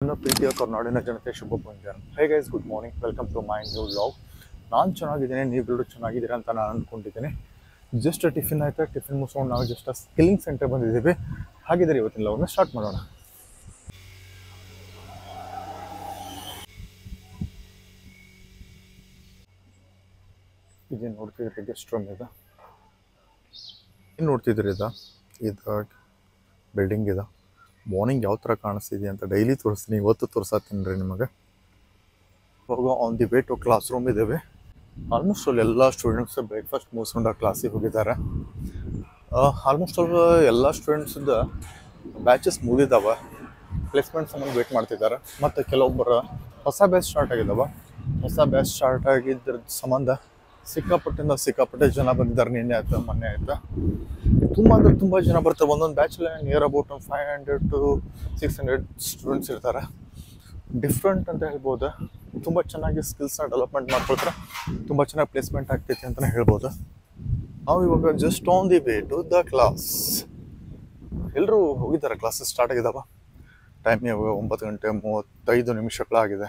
ನನ್ನ ಪ್ರೀತಿಯ ಕರ್ನಾಡಿನ ಜನತೆ ಶುಭ ಮುಂಜಾನೆ. Hi guys, good morning, welcome to my new vlog. ನಾನು ಚೆನ್ನಾಗಿದ್ದೇನೆ, ನೀವೆಲ್ಲರೂ ಚೆನ್ನಾಗಿದ್ದೀರಾ ಅಂತ ನಾನು ಅಂದ್ಕೊಂಡಿದ್ದೇನೆ. ಜಸ್ಟ್ ಟಿಫಿನ್ ಆಯ್ತಾ, ಟಿಫಿನ್ ಮುಗಿಸ್ಕೊಂಡು ನಾವು ಜಸ್ಟ್ ಸ್ಕಿಲ್ಲಿಂಗ್ ಸೆಂಟರ್ ಬಂದಿದ್ದೀವಿ. ಹಾಗಿದ್ರೆ ಇವತ್ತಿನ ವ್ಲಾಗ್ನ ಸ್ಟಾರ್ಟ್ ಮಾಡೋಣ. ಇದೇನು ನೋಡ್ತಿದ್ರಿ, ಗೆಸ್ಟ್ ರೂಮ್ ಇದೆ. ಏನು ನೋಡ್ತಿದ್ರಿ, ಇದು ಬಿಲ್ಡಿಂಗ್ ಇದೆ. ಮಾರ್ನಿಂಗ್ ಯಾವ ಥರ ಕಾಣಿಸ್ತಿದೆ ಅಂತ ಡೈಲಿ ತೋರಿಸ್ತೀನಿ, ಇವತ್ತು ತೋರಿಸ್ತೀನಿ ರೀ ನಿಮಗೆ. ಇವಾಗ on the way to classroom ಇದ್ದೇವೆ. ಆಲ್ಮೋಸ್ಟ್ ಅಲ್ಲಿ ಎಲ್ಲ ಸ್ಟೂಡೆಂಟ್ಸ್ ಬ್ರೇಕ್ಫಾಸ್ಟ್ ಮುಗಿಸ್ಕೊಂಡು ಕ್ಲಾಸಿಗೆ ಹೋಗಿದ್ದಾರೆ. ಆಲ್ಮೋಸ್ಟ್ ಅಲ್ಲಿ ಎಲ್ಲ ಸ್ಟೂಡೆಂಟ್ಸ್ದು ಬ್ಯಾಚಸ್ ಮುಗಿದಾವೆ, ಪ್ಲೇಸ್ಮೆಂಟ್ ಸಂಬಂಧ ವೇಟ್ ಮಾಡ್ತಿದ್ದಾರೆ. ಮತ್ತು ಕೆಲವೊಬ್ಬರು ಹೊಸ ಬ್ಯಾಚ್ ಸ್ಟಾರ್ಟ್ ಆಗಿದ್ದಾವೆ. ಹೊಸ ಬ್ಯಾಚ್ ಸ್ಟಾರ್ಟ್ ಆಗಿದ್ರ ಸಂಬಂಧ ಸಿಕ್ಕಾಪಟ್ಟೆ ಜನ ಬಂದಿದ್ದಾರೆ. ನಿನ್ನೆ ಆಯ್ತು, ಮೊನ್ನೆ ಆಯ್ತು, ತುಂಬ ಅಂದರೆ ತುಂಬ ಜನ ಬರ್ತಾರೆ. ಒಂದೊಂದು ಬ್ಯಾಚಲ್ಲಿ ನಿಯರ್ ಅಬೌಟ್ 500 to 600 ಸ್ಟೂಡೆಂಟ್ಸ್ ಇರ್ತಾರೆ. ಡಿಫ್ರೆಂಟ್ ಅಂತ ಹೇಳ್ಬೋದು. ತುಂಬ ಚೆನ್ನಾಗಿ ಸ್ಕಿಲ್ಸ್ನ ಡೆವಲಪ್ಮೆಂಟ್ ಮಾಡ್ಕೊಳ್ತಾರೆ, ತುಂಬ ಚೆನ್ನಾಗಿ ಪ್ಲೇಸ್ಮೆಂಟ್ ಆಗ್ತೈತಿ ಅಂತಲೇ ಹೇಳ್ಬೋದು. ನಾವು ಇವಾಗ just on the way to the class. ಎಲ್ಲರೂ ಹೋಗಿದ್ದಾರೆ, ಕ್ಲಾಸಸ್ ಸ್ಟಾರ್ಟ್ ಆಗಿದ್ದಾವೆ. ಟೈಮ್ ಇವಾಗ 9:35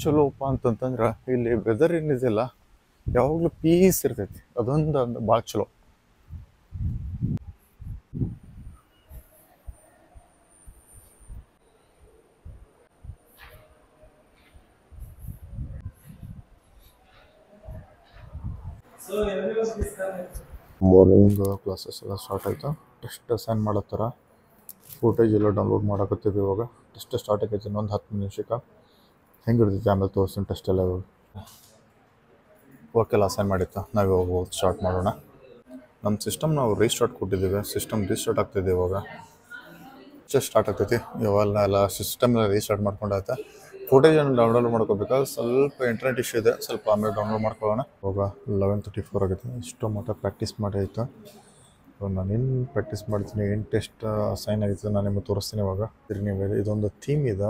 ಚಲೋಪ್ಪ ಅಂತಂತಂದ್ರೆ ಇಲ್ಲಿ ವೆದರ್ ಏನಿದೆಯಲ್ಲ ಯಾವಾಗಲೂ ಪೀಸ್ ಇರ್ತೈತಿ. ಅದೊಂದು ಭಾಳ ಚಲೋ. ಮಾರ್ನಿಂಗ್ ಕ್ಲಾಸಸ್ ಎಲ್ಲ ಸ್ಟಾರ್ಟ್ ಆಯ್ತು. ಟೆಸ್ಟ್ ಅಸೈನ್ ಮಾಡತ್ತಾರ. ಫುಟೇಜ್ ಎಲ್ಲ ಡೌನ್ಲೋಡ್ ಮಾಡಕತ್ತೀವಿ. ಇವಾಗ ಟೆಸ್ಟ್ ಸ್ಟಾರ್ಟ್ ಆಗೈತೆ ಇನ್ನೊಂದು 10 ನಿಮಿಷಕ್ಕೆ. ಹೆಂಗಿರ್ತೈತಿ ಆಮೇಲೆ ತೋರಿಸ್ತೀನಿ ಟೆಸ್ಟ್ ಎಲ್ಲ. ವರ್ಕೆಲ್ಲ ಅಸೈನ್ ಮಾಡಿತ್ತು. ನಾವು ಇವಾಗ ಸ್ಟಾರ್ಟ್ ಮಾಡೋಣ. ನಮ್ಮ ಸಿಸ್ಟಮ್ ನಾವು ರೀಸ್ಟಾರ್ಟ್ ಕೊಟ್ಟಿದ್ದೀವಿ. ಸಿಸ್ಟಮ್ ರೀಸ್ಟಾರ್ಟ್ ಆಗ್ತಿದೆ ಇವಾಗ. ಜಸ್ಟ್ ಸ್ಟಾರ್ಟ್ ಆಗ್ತೈತಿ ಇವೆಲ್ಲ ಸಿಸ್ಟಮ್ ಎಲ್ಲ ರೀಸ್ಟಾರ್ಟ್ ಮಾಡ್ಕೊಂಡಾಯ್ತು. ಫುಟೇಜನ್ನು ಡೌನ್ಲೋಡ್ ಮಾಡ್ಕೋಬೇಕಾದ್ರೆ ಸ್ವಲ್ಪ ಇಂಟರ್ನೆಟ್ ಇಶ್ಯೂ ಇದೆ, ಸ್ವಲ್ಪ ಆಮೇಲೆ ಡೌನ್ಲೋಡ್ ಮಾಡ್ಕೊಳ್ಳೋಣ. ಇವಾಗ 11:34 ಆಗೈತೆ. ಇಷ್ಟು ಮಟ್ಟ ಪ್ರಾಕ್ಟೀಸ್ ಮಾಡಿ ಆಯಿತು. ನಾನೇನು ಪ್ರಾಕ್ಟೀಸ್ ಮಾಡ್ತೀನಿ, ಏನು ಟೆಸ್ಟ್ ಅಸೈನ್ ಆಗಿತ್ತು ನಾನು ನಿಮಗೆ ತೋರಿಸ್ತೀನಿ ಇವಾಗ. ನೀವು ಇದೊಂದು ಥೀಮ್ ಇದೆ,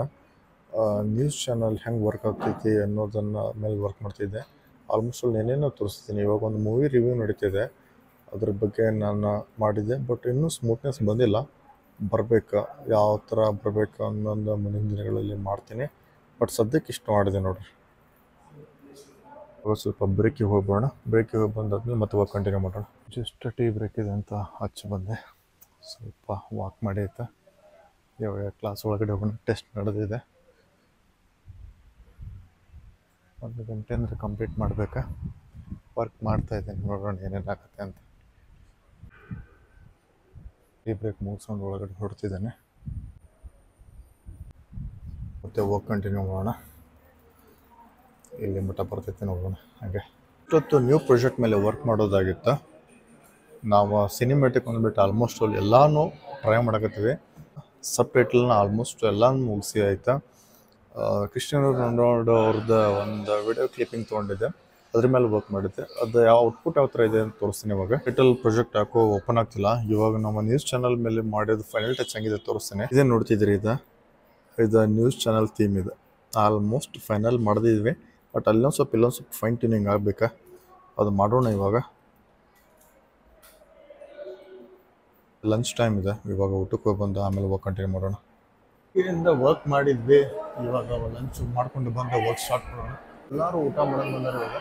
ನ್ಯೂಸ್ ಚಾನಲ್ ಹೆಂಗೆ ವರ್ಕ್ ಆಗ್ತೈತಿ ಅನ್ನೋದನ್ನು ಮೇಲೆ ವರ್ಕ್ ಮಾಡ್ತಿದ್ದೆ. ಆಲ್ಮೋಸ್ಟ್ ಅಲ್ಲಿ ಏನೇನೋ ತೋರಿಸ್ತೀನಿ. ಇವಾಗ ಒಂದು ಮೂವಿ ರಿವ್ಯೂ ನಡೀತಿದೆ, ಅದ್ರ ಬಗ್ಗೆ ನಾನು ಮಾಡಿದ್ದೆ. ಬಟ್ ಇನ್ನೂ ಸ್ಮೂತ್ನೆಸ್ ಬಂದಿಲ್ಲ, ಬರಬೇಕು. ಯಾವ ಥರ ಬರಬೇಕು ಅನ್ನೋದು ಮುಂದಿನ ದಿನಗಳಲ್ಲಿ ಮಾಡ್ತೀನಿ. ಬಟ್ ಸದ್ಯಕ್ಕೆ ಇಷ್ಟು ಮಾಡಿದೆ ನೋಡಿರಿ. ಇವಾಗ ಸ್ವಲ್ಪ ಬ್ರೇಕಿಗೆ ಹೋಗ್ಬೋಣ. ಬ್ರೇಕಿಗೆ ಹೋಗಿ ಬಂದಾದ್ಮೇಲೆ ಮತ್ತೆ ಇವಾಗ ಕಂಟಿನ್ಯೂ ಮಾಡೋಣ. ಜಸ್ಟ್ ಟೀ ಬ್ರೇಕ್ ಇದೆ ಅಂತ ಹಚ್ಚಿ ಬಂದೆ. ಸ್ವಲ್ಪ ವಾಕ್ ಮಾಡಿ ಆಯ್ತಾ. ಇವಾಗ ಕ್ಲಾಸ್ ಒಳಗಡೆ ಹೋಗೋಣ. ಟೆಸ್ಟ್ ನಡೆದಿದೆ, 1 ಗಂಟೆ ಅಂದರೆ ಕಂಪ್ಲೀಟ್ ಮಾಡಬೇಕಾ. ವರ್ಕ್ ಮಾಡ್ತಾಯಿದ್ದೀನಿ, ನೋಡೋಣ ಏನೇನಾಗುತ್ತೆ ಅಂತ. ಟೀ ಬ್ರೇಕ್ ಮುಗಿಸ್ಕೊಂಡು ಒಳಗಡೆ ಹೊರಡ್ತಿದ್ದೇನೆ. ಮತ್ತು ಹೋಗಿ ಕಂಟಿನ್ಯೂ ಮಾಡೋಣ. ಇಲ್ಲಿ ಮಟ್ಟ ಬರ್ತೈತೆ ನೋಡೋಣ. ಹಾಗೆ ಇಷ್ಟೊತ್ತು ನ್ಯೂ ಪ್ರಾಜೆಕ್ಟ್ ಮೇಲೆ ವರ್ಕ್ ಮಾಡೋದಾಗಿತ್ತು. ನಾವು ಸಿನಿಮ್ಯಾಟಿಕ್ ಅಂದ್ಬಿಟ್ಟು ಆಲ್ಮೋಸ್ಟ್ ಅಲ್ಲಿ ಎಲ್ಲನೂ ಟ್ರೈ ಮಾಡಕತ್ತೀವಿ. ಸಬ್ ಟೈಟಲ್ನ ಆಲ್ಮೋಸ್ಟ್ ಎಲ್ಲನೂ ಮುಗಿಸಿ ಆಯಿತಾ. ಕ್ರಿಸ್ಟಿಯಾನೋ ರೊನಾಲ್ಡೋ ಅವ್ರದ್ದು ಒಂದು ವಿಡಿಯೋ ಕ್ಲಿಪ್ಪಿಂಗ್ ತೊಗೊಂಡಿದ್ದೆ, ಅದ್ರ ಮೇಲೆ ವರ್ಕ್ ಮಾಡಿದ್ದೆ. ಅದು ಯಾವ ಔಟ್ಪುಟ್ ಯಾವ ಥರ ಇದೆ ಅಂತ ತೋರಿಸ್ತೀನಿ ಇವಾಗ. ಟೈಟಲ್ ಪ್ರಾಜೆಕ್ಟ್ ಯಾಕೋ ಓಪನ್ ಆಗ್ತಿಲ್ಲ. ಇವಾಗ ನಮ್ಮ ನ್ಯೂಸ್ ಚಾನಲ್ ಮೇಲೆ ಮಾಡಿದ್ದು ಫೈನಲ್ ಟಚ್ ಹೆಂಗಿದೆ ತೋರಿಸ್ತೀನಿ. ಇದೇನು ನೋಡ್ತಿದ್ರಿ, ಇದು ನ್ಯೂಸ್ ಚಾನಲ್ ಥೀಮ್ ಇದೆ. ಆಲ್ಮೋಸ್ಟ್ ಫೈನಲ್ ಮಾಡಿದ್ವಿ. ಬಟ್ ಇಲ್ಲೊಂದು ಸ್ವಲ್ಪ ಫೈನ್ ಟ್ಯೂನಿಂಗ್ ಆಗಬೇಕಾ, ಅದು ಮಾಡೋಣ ಇವಾಗ. ಲಂಚ್ ಟೈಮ್ ಇದೆ, ಇವಾಗ ಊಟಕ್ಕೆ ಹೋಗಿ ಬಂದು ಆಮೇಲೆ ವರ್ಕ್ ಕಂಟಿನ್ಯೂ ಮಾಡೋಣ. ಇಲ್ಲಿಂದ ವರ್ಕ್ ಮಾಡಿದ್ವಿ, ಇವಾಗ ಲಂಚ್ ಮಾಡ್ಕೊಂಡು ಬಂದು ವರ್ಕ್ ಸ್ಟಾರ್ಟ್ ಮಾಡೋಣ. ಎಲ್ಲರೂ ಊಟ ಮಾಡೋದು ಬಂದರೆ ಇವಾಗ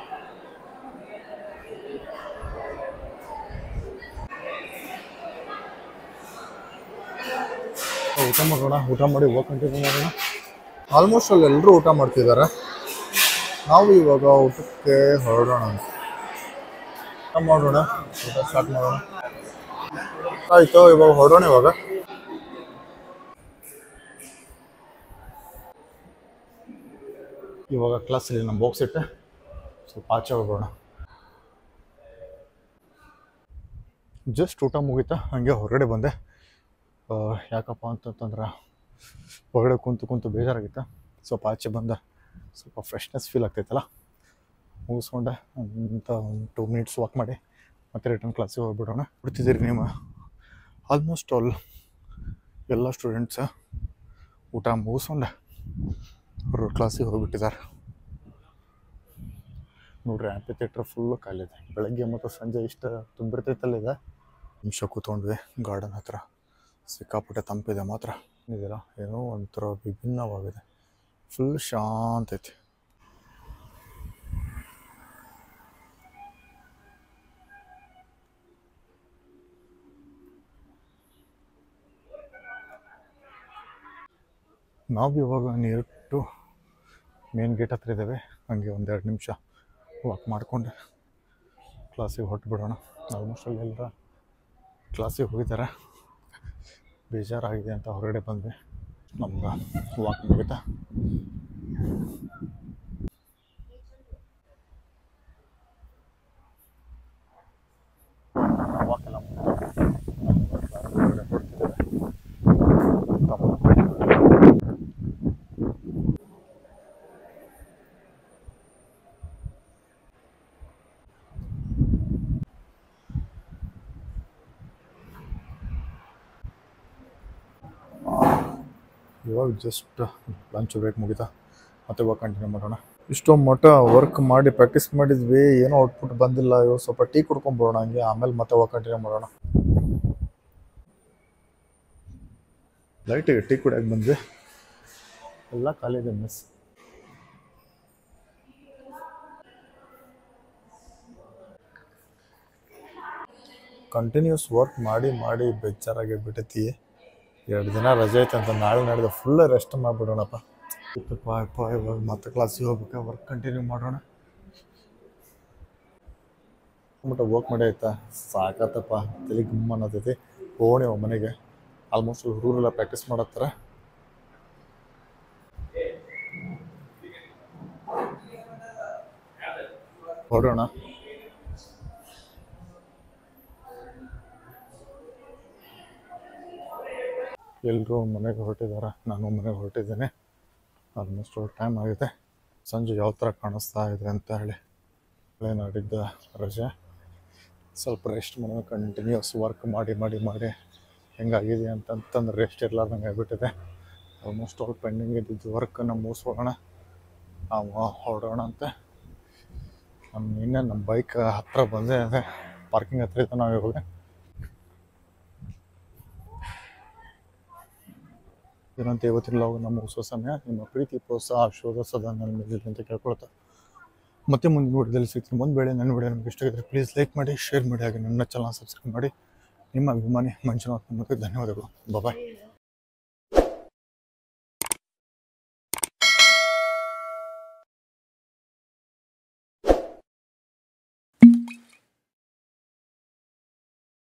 ಊಟ ಮಾಡಿ ವರ್ಕ್ ಕಂಟಿನ್ಯೂ ಮಾಡೋಣ. ಆಲ್ಮೋಸ್ಟ್ ಅಲ್ಲಿ ಎಲ್ಲರೂ ಊಟ ಮಾಡ್ತಿದ್ದಾರೆ. ನಾವು ಇವಾಗ ಊಟಕ್ಕೆ ಹೊರಡೋಣ. ಊಟ ಮಾಡೋಣ, ಊಟ ಸ್ಟಾರ್ಟ್ ಮಾಡೋಣ. ಆಯಿತು, ಇವಾಗ ಹೊರಡೋಣ. ಇವಾಗ ಕ್ಲಾಸಲ್ಲಿ ನಮ್ಮ ಬಾಕ್ಸ್ ಇಟ್ಟೆ ಸ್ವಲ್ಪ ಆಚೆ ಹೋಗೋಣ. ಜಸ್ಟ್ ಊಟ ಮುಗೀತಾ, ಹಾಗೆ ಹೊರಗಡೆ ಬಂದೆ. ಯಾಕಪ್ಪ ಅಂತಂತಂದ್ರೆ ಹೊರಗಡೆ ಕುಂತು ಬೇಜಾರಾಗಿತ್ತು. ಸ್ವಲ್ಪ ಆಚೆ ಬಂದೆ, ಸ್ವಲ್ಪ ಫ್ರೆಶ್ನೆಸ್ ಫೀಲ್ ಆಗ್ತೈತಲ್ಲ. ಮುಗಿಸ್ಕೊಂಡೆ ಅಂತ 2 ಮಿನಿಟ್ಸ್ ವಾಕ್ ಮಾಡಿ ಮತ್ತೆ ರಿಟರ್ನ್ ಕ್ಲಾಸಿಗೆ ಹೋಗ್ಬಿಡೋಣ. ಬಿಡ್ತಿದ್ದೀರಿ ನೀವು. ಆಲ್ಮೋಸ್ಟ್ ಆಲ್ ಎಲ್ಲ ಸ್ಟೂಡೆಂಟ್ಸ ಊಟ ಮುಗಿಸ್ಕೊಂಡೆ ಅವರು ಕ್ಲಾಸಿಗೆ ಹೋಗ್ಬಿಟ್ಟಿದ್ದಾರೆ. ನೋಡ್ರಿ, ಆ್ಯಂಪಿ ಥಿಯೇಟ್ರ್ ಫುಲ್ಲು ಖಾಲಿ ಇದೆ. ಬೆಳಗ್ಗೆ ಮತ್ತು ಸಂಜೆ ಇಷ್ಟು ತುಂಬಿರ್ತೈತಲ್ಲ. ನಿಮಿಷ ಕೂತ್ಕೊಂಡ್ವಿ ಗಾರ್ಡನ್ ಹತ್ರ. ಸಿಕ್ಕಾಪಟ್ಟೆ ತಂಪಿದೆ ಮಾತ್ರ. ಇದೆಲ್ಲ ಏನೋ ಒಂಥರ ವಿಭಿನ್ನವಾಗಿದೆ, ಫುಲ್ ಶಾಂತ ಐತಿ. ನಾವು ಇವಾಗ ನಿಯರ್ ಟು ಮೇನ್ ಗೇಟ್ ಹತ್ರ ಇದ್ದೇವೆ. ಹಂಗೆ ಒಂದೆರಡು ನಿಮಿಷ ವಾಕ್ ಮಾಡಿಕೊಂಡು ಕ್ಲಾಸಿಗೆ ಹೊರಟು ಬಿಡೋಣ. ಆಲ್ಮೋಸ್ಟ್ ಅಲ್ಲೆಲ್ಲ ಕ್ಲಾಸಿಗೆ ಹೋಗಿದ್ದಾರೆ, ಬೇಜಾರಾಗಿದೆ ಅಂತ ಹೊರಗಡೆ ಬಂದ್ವಿ. ನಮ್ಗೆ ವಾಕ್ ಮುಗಿತಾ ವಾಕೆಲ್ಲ ಹೊರಗಡೆ ಹೊರಡ್ತಿದ್ದೇವೆ. ಇವಾಗ ಜಸ್ಟ್ ಲಂಚ್ ಬ್ರೇಕ್ ಮುಗಿತಾ, ಮತ್ತೆ ಇವಾಗ ಕಂಟಿನ್ಯೂ ಮಾಡೋಣ. ಇಷ್ಟೊಂದು ಮಟ್ಟ ವರ್ಕ್ ಮಾಡಿ ಪ್ರಾಕ್ಟೀಸ್ ಮಾಡಿದ್ವಿ, ಏನೋ ಔಟ್ಪುಟ್ ಬಂದಿಲ್ಲ. ಇವಾಗ ಸ್ವಲ್ಪ ಟೀ ಕುಡ್ಕೊಂಡ್ಬರೋಣ, ಹಂಗೆ ಆಮೇಲೆ ಮತ್ತೆ ಇವಾಗ ಕಂಟಿನ್ಯೂ ಮಾಡೋಣ. ಲೈಟಿಗೆ ಟೀ ಕುಡಿಯೋಕೆ ಬಂದ್ವಿ, ಎಲ್ಲ ಖಾಲಿ ಇದೆ ಮಿಸ್. ಕಂಟಿನ್ಯೂಸ್ ವರ್ಕ್ ಮಾಡಿ ಮಾಡಿ ಬೇಜಾರಾಗಿ ಬಿಟ್ಟೈತಿ. 2 ದಿನ ರಜೆ ಐತೆ ಅಂತ ನಾಳೆ ನಡೆದ ಫುಲ್ ರೆಸ್ಟ್ ಮಾಡಿಬಿಡೋಣಪ್ಪ. ಇವಾಗ ಮತ್ತೆ ಕ್ಲಾಸಿಗೆ ಹೋಗ್ಬೇಕು, ವರ್ಕ್ ಕಂಟಿನ್ಯೂ ಮಾಡೋಣ. ಬಟ್ ವರ್ಕ್ ಮಾಡಿ ಆಯ್ತಾ, ಸಾಕತ್ತಪ್ಪ, ತಲೆ ಗುಮ್ಮ ಅನ್ನತೈತಿ. ಹೋಣಿ ಮನೆಗೆ. ಆಲ್ಮೋಸ್ಟ್ ಹುಡುಗರೆಲ್ಲ ಪ್ರಾಕ್ಟೀಸ್ ಮಾಡತ್ತಾರೆ. ಹೊರಡೋಣ. ಎಲ್ಲರೂ ಮನೆಗೆ ಹೊರಟಿದ್ದಾರೆ, ನಾನು ಮನೆಗೆ ಹೊರಟಿದ್ದೇನೆ. ಆಲ್ಮೋಸ್ಟ್ ಟೈಮ್ ಆಗಿದೆ. ಸಂಜೆ ಯಾವ ಥರ ಕಾಣಿಸ್ತಾ ಇದೆ ಅಂತ ಹೇಳಿ. ನಾಡಿದ್ದ ರಜೆ, ಸ್ವಲ್ಪ ರೆಸ್ಟ್ ಮಾಡೋಣ. ಕಂಟಿನ್ಯೂಸ್ ವರ್ಕ್ ಮಾಡಿ ಮಾಡಿ ಮಾಡಿ ಹೆಂಗಾಗಿದೆ ಅಂತಂದ್ರೆ ರೆಸ್ಟ್ ಇರಲಾರ್ದಂಗೆ ಆಗಿಬಿಟ್ಟಿದೆ. ಆಲ್ಮೋಸ್ಟ್ ಆಲ್ ಪೆಂಡಿಂಗ್ ಇದ್ದಿದ್ದು ವರ್ಕನ್ನು ಮುಗಿಸ್ಕೊಳ್ಳೋಣ, ನಾವು ಹೊರಡೋಣ ಅಂತ. ನಮ್ಮ ಬೈಕ್ ಹತ್ತಿರ ಬಂದೇ ಇದೆ, ಪಾರ್ಕಿಂಗ್ ಹತ್ರ ಇತ್ತು. ನಾವು ಇವಾಗ ಏನಂತ ಇವತ್ತಿಲ್ಲ, ನಮ್ಮ ಮುಗಿಸೋ ಸಮಯ. ನಿಮ್ಮ ಪ್ರೀತಿ ಪ್ರೋತ್ಸಾಹ ಶೋಧ ಸದಾ ನನ್ನ ಮೇಲೆ ಅಂತ ಕೇಳ್ಕೊಳ್ತಾ ಮತ್ತೆ ಮುಂದಿನ ವಿಡಿಯೋದಲ್ಲಿ ಸಿಗ್ತೀನಿ. ಒಂದು ವೇಳೆ ನನ್ನ ವಿಡಿಯೋ ನಿಮಗೆ ಇಷ್ಟ ಆಗಿದ್ರೆ ಪ್ಲೀಸ್ ಲೈಕ್ ಮಾಡಿ, ಶೇರ್ ಮಾಡಿ, ಹಾಗೆ ನನ್ನ ಚಾನಲ್ ಸಬ್ಸ್ಕ್ರೈಬ್ ಮಾಡಿ. ನಿಮ್ಮ ಅಭಿಮಾನಿ ಮಂಜುನಾಥ್. ನಮಗೆ ಧನ್ಯವಾದಗಳು. ಬಾಯ್.